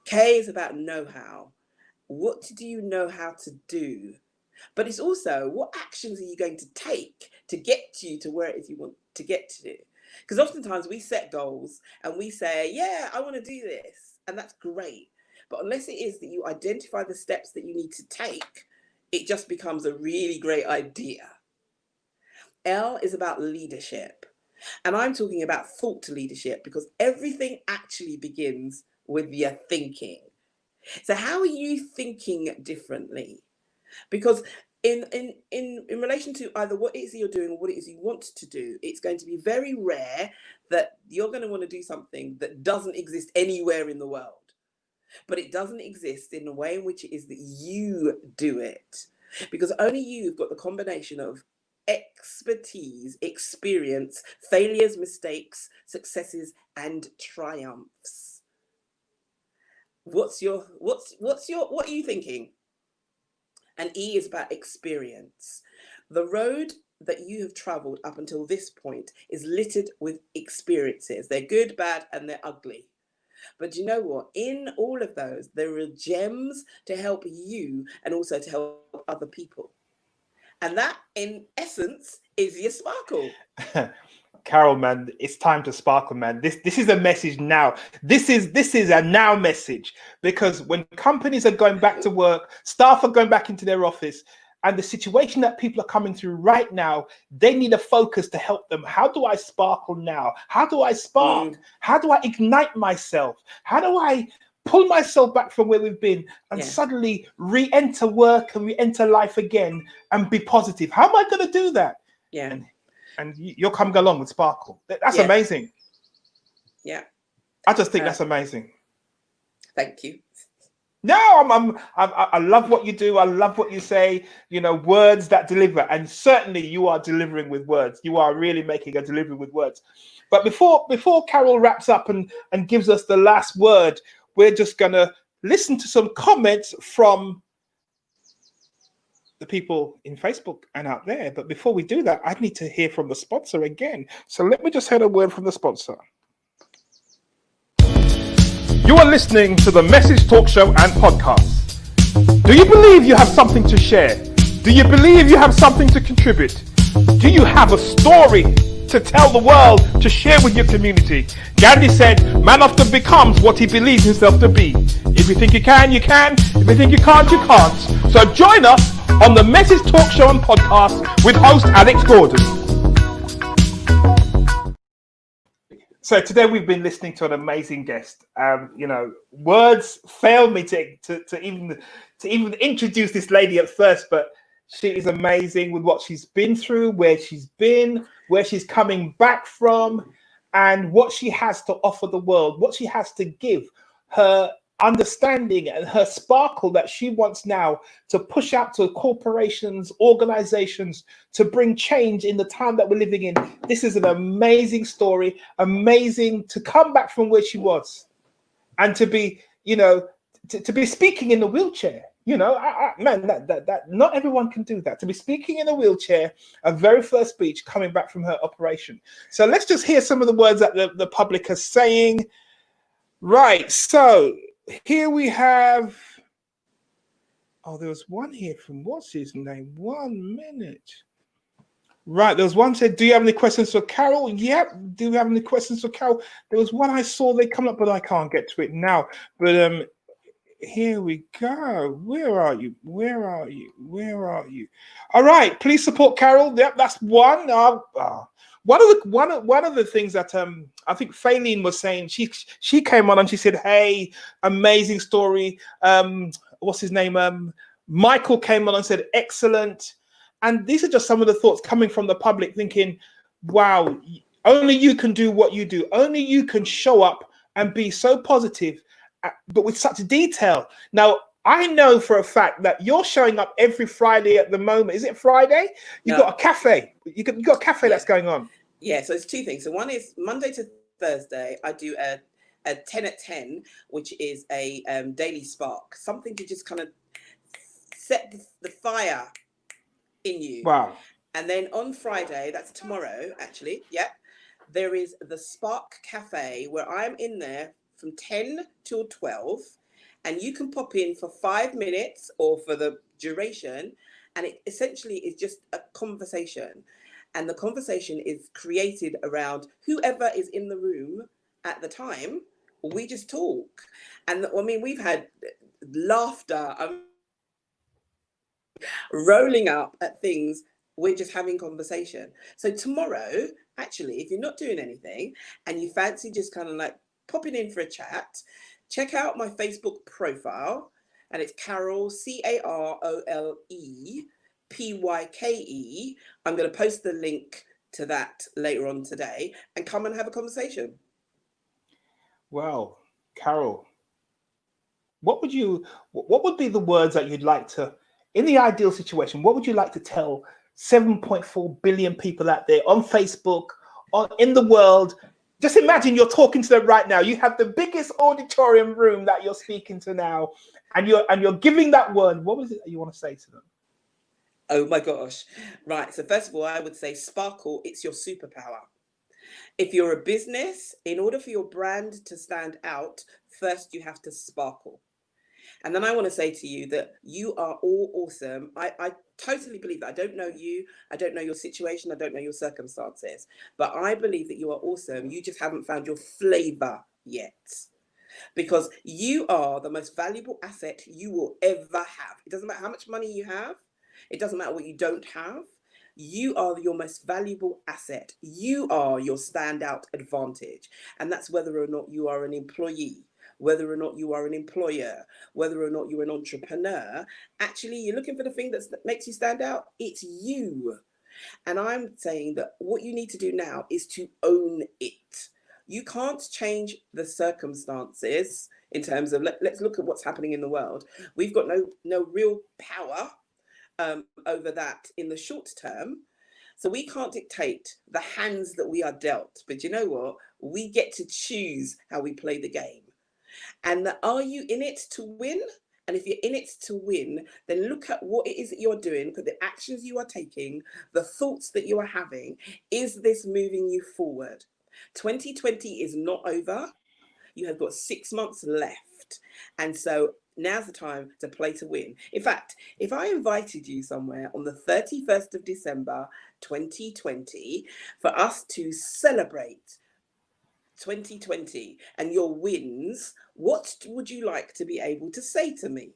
K is about know-how. What do you know how to do? But it's also, what actions are you going to take to get you to where it is you want to get to? Because oftentimes we set goals and we say, yeah, I want to do this. And that's great. But unless it is that you identify the steps that you need to take, it just becomes a really great idea. L is about leadership. And I'm talking about thought leadership, because everything actually begins with your thinking. So how are you thinking differently? Because in relation to either what it is you're doing or what it is you want to do, it's going to be very rare that you're going to want to do something that doesn't exist anywhere in the world. But it doesn't exist in the way in which it is that you do it. Because only you've got the combination of expertise, experience, failures, mistakes, successes, and triumphs. What are you thinking? And E is about experience. The road that you have traveled up until this point is littered with experiences. They're good, bad, and they're ugly. But you know what? In all of those, there are gems to help you and also to help other people. And that, in essence, is your sparkle. Carole, man, it's time to sparkle, man. This is a message now. This is a now message, because when companies are going back to work, staff are going back into their office, and the situation that people are coming through right now, they need a focus to help them. How do I sparkle now? How do I spark? How do I ignite myself? How do I pull myself back from where we've been and suddenly re-enter work and re-enter life again and be positive? How am I going to do that? Yeah. And you're coming along with Sparkle. That's amazing. Yeah. I just think that's amazing. Thank you. No, I love what you do. I love what you say. You know, words that deliver, and certainly you are delivering with words. You are really making a delivery with words. But before Carole wraps up and gives us the last word, we're just gonna listen to some comments from the people in Facebook and out there. But before we do that, I need to hear from the sponsor again. So let me just hear a word from the sponsor. You are listening to the Message Talk Show and Podcast. Do you believe you have something to share? Do you believe you have something to contribute? Do you have a story to tell the world, to share with your community? Gandhi said, man often becomes what he believes himself to be. If you think you can, you can. If you think you can't, you can't. So join us on the Message Talk Show and Podcast with host Alex Gordon. So today we've been listening to an amazing guest. You know, words fail me to even introduce this lady at first, but she is amazing with what she's been through, where she's been, where she's coming back from, and what she has to offer the world, what she has to give, her understanding and her sparkle that she wants now to push out to corporations, organizations, to bring change in the time that we're living in. This is an amazing story, amazing to come back from where she was and to be, you know, to be speaking in the wheelchair. You know, man, that not everyone can do that. To be speaking in a wheelchair, a very first speech coming back from her operation. So let's just hear some of the words that the public are saying. Right, so here we have, oh, there was one here from, what's his name? 1 minute. Right, there was one said, do you have any questions for Carole? Yep, do you have any questions for Carole? There was one I saw, they come up, but I can't get to it now. But here we go. Where are you? Where are you? Where are you? All right, please support Carole. Yep, that's one. One of the things that I think Faylene was saying, she came on and she said, hey, amazing story. What's his name? Michael came on and said, excellent. And these are just some of the thoughts coming from the public thinking, wow, only you can do what you do. Only you can show up and be so positive, but with such detail. Now, I know for a fact that you're showing up every Friday at the moment. Is it Friday? You've got a cafe. You got a cafe that's going on. Yeah, so it's two things. So one is Monday to Thursday, I do a 10 at 10, which is a daily spark, something to just kind of set the fire in you. Wow. And then on Friday, that's tomorrow, actually, there is the Spark Cafe where I'm in there from 10 till 12, and you can pop in for 5 minutes or for the duration, and it essentially is just a conversation. And the conversation is created around whoever is in the room at the time. We just talk. And I mean, we've had laughter, rolling up at things. We're just having conversation. So tomorrow, actually, if you're not doing anything and you fancy just kind of like popping in for a chat, check out my Facebook profile, and it's Carole, CarolePyke. I'm going to post the link to that later on today, and come and have a conversation. Well, Carole, what would be the words that you'd like to, in the ideal situation, what would you like to tell 7.4 billion people out there on Facebook, in the world? Just imagine you're talking to them right now. You have the biggest auditorium room that you're speaking to now, and you're giving that word. What was it that you want to say to them? Oh my gosh. Right. So first of all, I would say sparkle, it's your superpower. If you're a business, in order for your brand to stand out, first you have to sparkle. And then I want to say to you that you are all awesome. I totally believe that. I don't know you. I don't know your situation. I don't know your circumstances. But I believe that you are awesome. You just haven't found your flavor yet. Because you are the most valuable asset you will ever have. It doesn't matter how much money you have. It doesn't matter what you don't have. You are your most valuable asset. You are your standout advantage. And that's whether or not you are an employee, whether or not you are an employer, whether or not you're an entrepreneur. Actually, you're looking for the thing that makes you stand out. It's you. And I'm saying that what you need to do now is to own it. You can't change the circumstances in terms of, let's look at what's happening in the world. We've got no real power over that in the short term. So we can't dictate the hands that we are dealt. But you know what? We get to choose how we play the game. And are you in it to win? And if you're in it to win, then look at what it is that you're doing, look at the actions you are taking, the thoughts that you are having. Is this moving you forward? 2020 is not over. You have got 6 months left. And so now's the time to play to win. In fact, if I invited you somewhere on the 31st of December, 2020, for us to celebrate 2020 and your wins, what would you like to be able to say to me?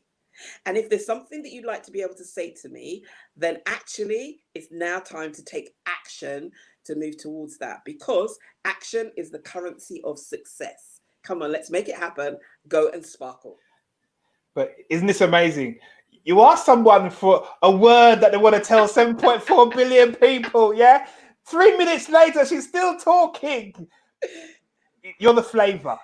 And if there's something that you'd like to be able to say to me, then actually it's now time to take action to move towards that, because action is the currency of success. Come on, let's make it happen. Go and sparkle. But isn't this amazing? You ask someone for a word that they want to tell 7.4 billion people, yeah? 3 minutes later, she's still talking. You're the flavor.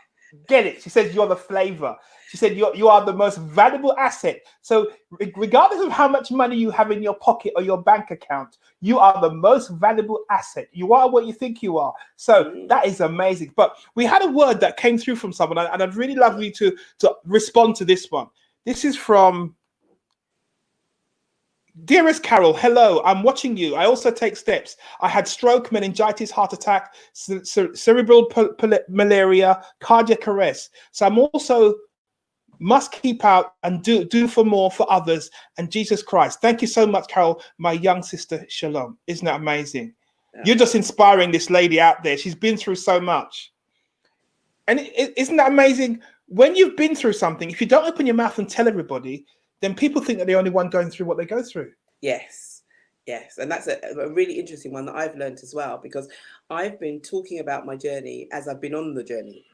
Get it? She says you're the flavor. She said you are the most valuable asset. So regardless of how much money you have in your pocket or your bank account, you are the most valuable asset. You are what you think you are. So that is amazing. But we had a word that came through from someone, and I'd really love you to respond to this one. This is from Dearest Carole. Hello, I'm watching you. I also take steps. I had stroke, meningitis, heart attack, cerebral malaria, cardiac arrest. So I'm also must keep out and do for more for others and Jesus Christ. Thank you so much, Carole, my young sister. Shalom. Isn't that amazing? Yeah. You're just inspiring this lady out there. She's been through so much. And isn't that amazing? When you've been through something, if you don't open your mouth and tell everybody, then people think that they're the only one going through what they go through. Yes. And that's a really interesting one that I've learned as well, because I've been talking about my journey as I've been on the journey.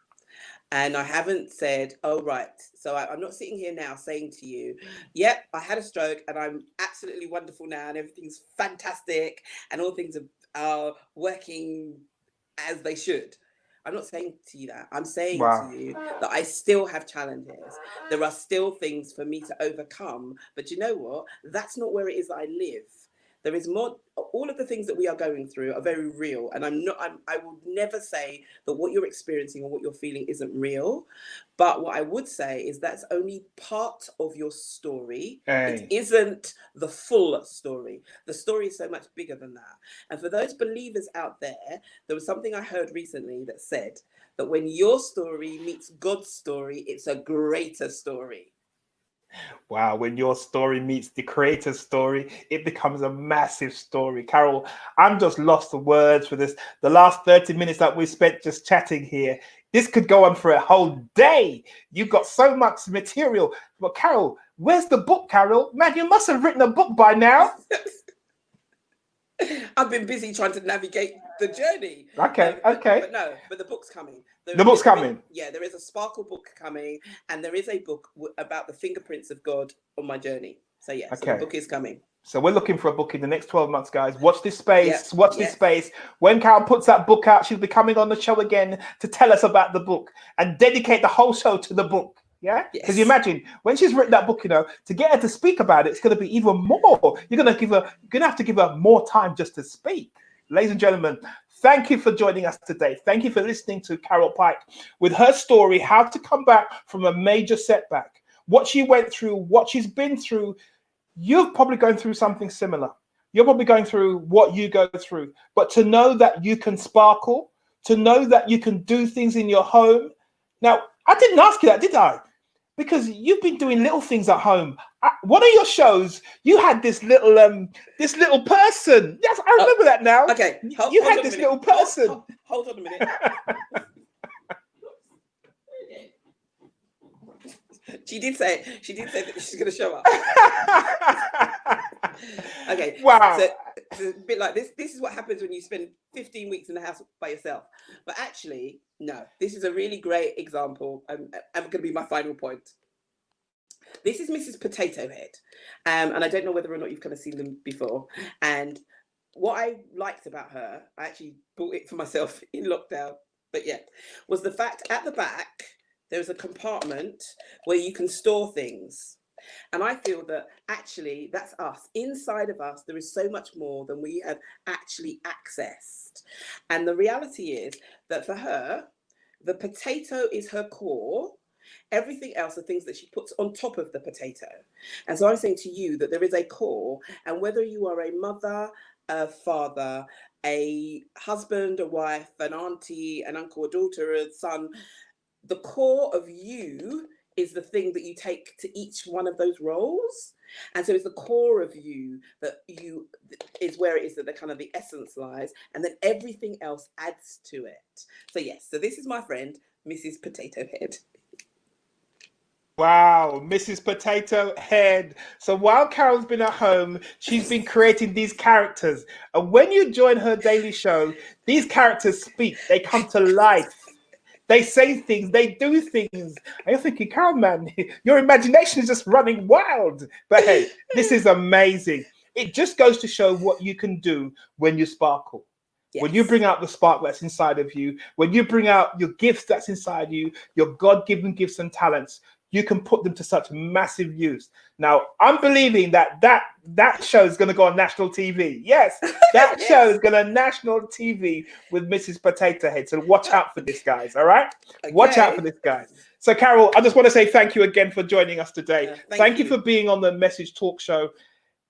And I haven't said, oh, right. So I'm not sitting here now saying to you, yep, I had a stroke and I'm absolutely wonderful now and everything's fantastic and all things are working as they should. I'm not saying to you that. I'm saying to you that I still have challenges. There are still things for me to overcome. But you know what? That's not where it is that I live. There is more. All of the things that we are going through are very real. And I will never say that what you're experiencing or what you're feeling isn't real. But what I would say is that's only part of your story. It isn't the full story. The story is so much bigger than that. And for those believers out there, there was something I heard recently that said that when your story meets God's story, it's a greater story. Wow, when your story meets the creator's story, it becomes a massive story. Carole, I'm just lost for words for this. The last 30 minutes that we spent just chatting here, this could go on for a whole day. You've got so much material. But Carole, where's the book, Carole? Man, you must have written a book by now. I've been busy trying to navigate the journey. Okay. But the book's coming. The book's coming. There is a Sparkle book coming, and there is a book about the fingerprints of God on my journey. So so the book is coming. So we're looking for a book in the next 12 months, guys. Watch this space. Watch this space. When Carole puts that book out, she'll be coming on the show again to tell us about the book and dedicate the whole show to the book. Yeah, because you imagine when she's written that book, to get her to speak about it, it's going to be even more. You're going to have to give her more time just to speak. Ladies and gentlemen, thank you for joining us today. Thank you for listening to Carole Pyke with her story, how to come back from a major setback, what she went through, what she's been through. You've probably gone through something similar. You're probably going through what you go through. But to know that you can sparkle, to know that you can do things in your home. Now, I didn't ask you that, did I? Because you've been doing little things at home. One of your shows, you had this little person. Yes, I remember that now. Okay, you had this little person. Hold on a minute. She did say that she's going to show up. Okay. Wow. So it's a bit like this. This is what happens when you spend 15 weeks in the house by yourself. But actually, no. This is a really great example. I'm going to be my final point. This is Mrs. Potato Head, and I don't know whether or not you've kind of seen them before. And what I liked about her, I actually bought it for myself in lockdown. But was the fact at the back. There's a compartment where you can store things. And I feel that actually that's us. Inside of us, there is so much more than we have actually accessed. And the reality is that for her, the potato is her core. Everything else are things that she puts on top of the potato. And so I'm saying to you that there is a core. And whether you are a mother, a father, a husband, a wife, an auntie, an uncle, a daughter, a son, the core of you is the thing that you take to each one of those roles. And so it's the core of you that you is where it is that the kind of the essence lies. And then everything else adds to it. So so this is my friend, Mrs. Potato Head. Wow, Mrs. Potato Head. So while Carol's been at home, she's been creating these characters. And when you join her daily show, these characters speak, they come to life. They say things, they do things. And you're thinking, Carol, man, your imagination is just running wild. But hey, this is amazing. It just goes to show what you can do when you sparkle. Yes. When you bring out the spark that's inside of you, when you bring out your gifts that's inside you, your God-given gifts and talents, you can put them to such massive use. Now, I'm believing that show is going to go on national TV. Yes, that Yes. show is going to national TV with Mrs. Potato Head. So watch out for this, guys. All right? Okay. Watch out for this, guys. So, Carole, I just want to say thank you again for joining us today. Thank you for being on the Message Talk Show,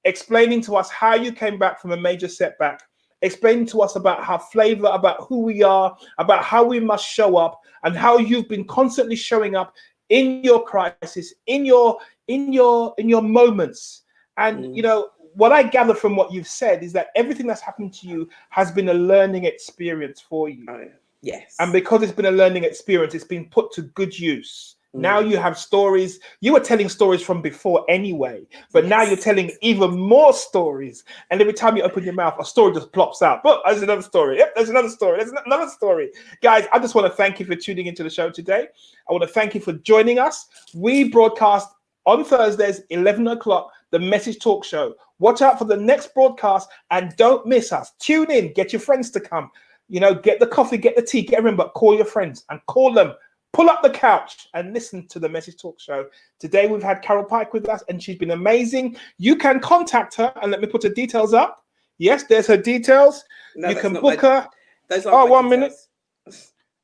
explaining to us how you came back from a major setback, explaining to us about how flavor, about who we are, about how we must show up, and how you've been constantly showing up in your crisis, in your moments. And you know what I gather from what you've said is that everything that's happened to you has been a learning experience for you. Oh, yes. And because it's been a learning experience, it's been put to good use. Now you have stories. You were telling stories from before anyway, but now you're telling even more stories. And every time you open your mouth, a story just plops out. But there's another story. Yep, there's another story. There's another story. Guys, I just want to thank you for tuning into the show today. I want to thank you for joining us. We broadcast on Thursdays, 11 o'clock, the Message Talk Show. Watch out for the next broadcast and don't miss us. Tune in. Get your friends to come. You know, get the coffee, get the tea, get everyone, but call your friends and call them. Pull up the couch and listen to the Message Talk Show. Today we've had Carole Pyke with us and she's been amazing. You can contact her and let me put her details up. Yes, there's her details. No, you can book her. Those are 1 minute.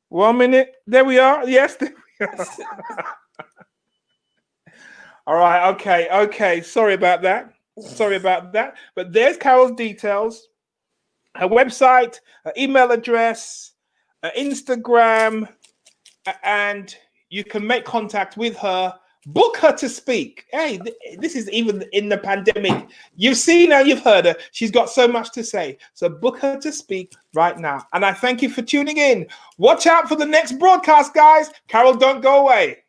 1 minute. There we are. Yes, there we are. All right. Okay. Sorry about that. But there's Carole's details, her website, her email address, her Instagram, and you can make contact with her, book her to speak. Hey, this is even in the pandemic. You've seen her, you've heard her. She's got so much to say. So book her to speak right now. And I thank you for tuning in. Watch out for the next broadcast, guys. Carole, don't go away.